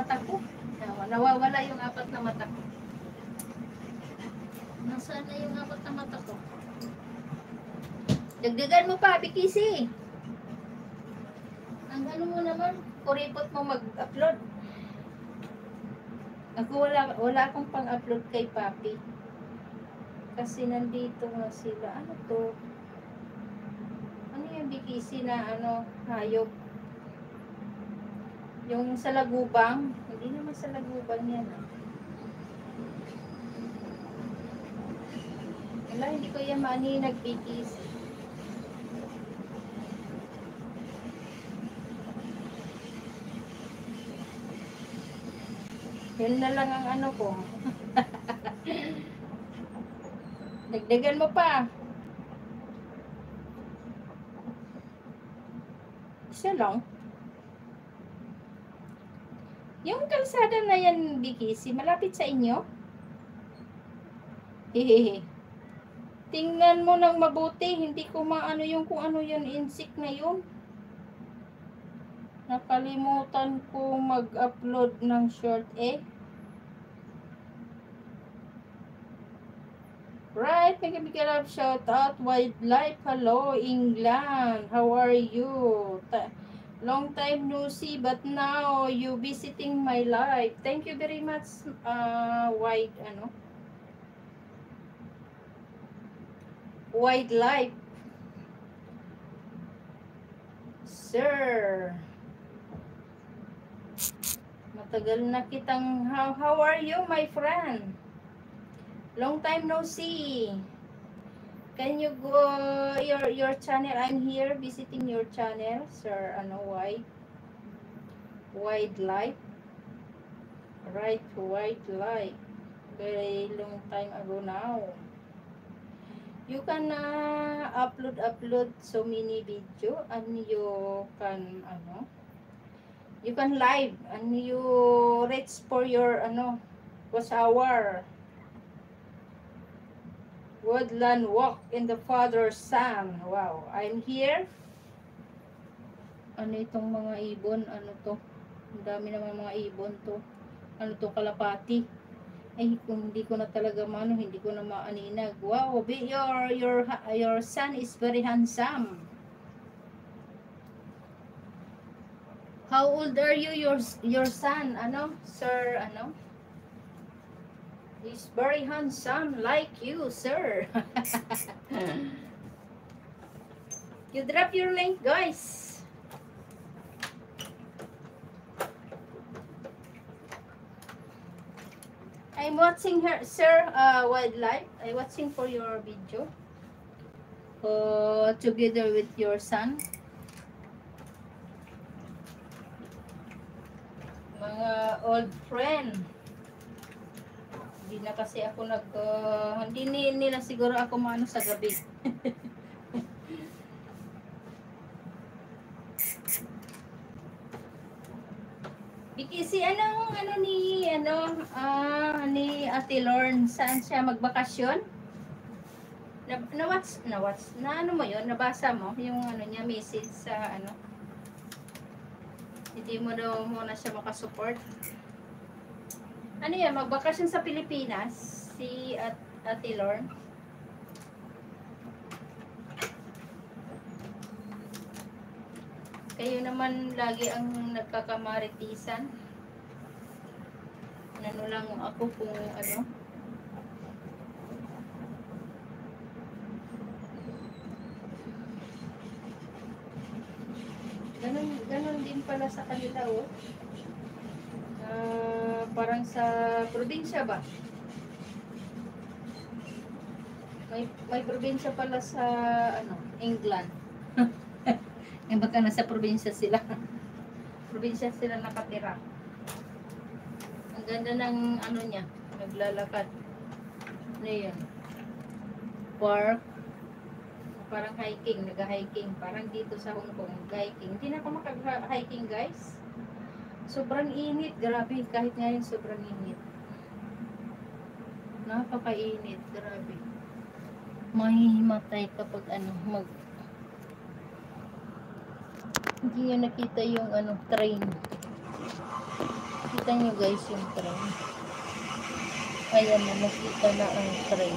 mata ko. Nawawala yung 4 na mata ko. Nasaan na yung 4 na mata ko? Dagdagan mo pa, Bikisi. Ang ano mo naman, kuripot mo mag-upload. Ako wala akong pang-upload kay Papi. Kasi nandito nga sila. Ano to? Ano yung Bikisi na hayop? Yung sa lagubang. Hindi naman sa lagubang yan. Wala, hindi ko yan nag-Bikisi. Yan na lang ang ano ko. Dagdagan mo pa. Isa lang. Yung kalsada na yan, Bikisi, malapit sa inyo? Hehehe. Tingnan mo nang mabuti. Hindi ko maano yung kung ano yun, insect na yun. Nakalimutan ko mag-upload ng short eh. Right, nagkabigyan of shout out wildlife. Hello, England. How are you? Long time no see, but now you visiting my life. Thank you very much, wildlife. Sir. Matagal na kitang, how are you, my friend? Long time no see. Can you go your channel? I'm here visiting your channel, sir. Wildlife. Right, wildlife. Very long time ago now. You can upload so many video and you can you can live and you reach for your was our woodland walk in the father's son. Wow, I'm here. Ano itong mga ibon? Ano to? Ang dami naman mga ibon to. Ano to, kalapati? Ay, kung hindi ko na talaga hindi ko na maaninag. Wow, your son is very handsome. How old are you? Your son, sir, He's very handsome like you, sir. You drop your link, guys. I'm watching her, sir, wildlife. I'm watching for your video. Together with your son. Mga old friend. Hindi na kasi ako hindi nila siguro ako maano sa gabi. Bikisi, ni Ate Lorne, saan siya magbakasyon? Nabasa mo yung niya message sa hindi mo daw muna siya makasupport. Ano yan, magbakasyon sa Pilipinas si Ate Lorne. Kayo naman lagi ang nagkakamaritisan. Ano lang ako kung Ganon din pala sa kanila, parang sa probinsya ba? May probinsya pala sa England. Yung baka nasa probinsya sila. Probinsya sila nakatira. Ang ganda ng niya, naglalakad. Ano yun? Park. Parang hiking, nag-hiking. Parang dito sa Hong Kong, hiking. Hindi na ako makag-hiking, guys. Sobrang init. Grabe, kahit ngayon sobrang init. Napakainit. Grabe. Mahihimatay kapag hindi nyo nakita yung train. Kita nyo guys yung train. Ayan na, nakita na ang train.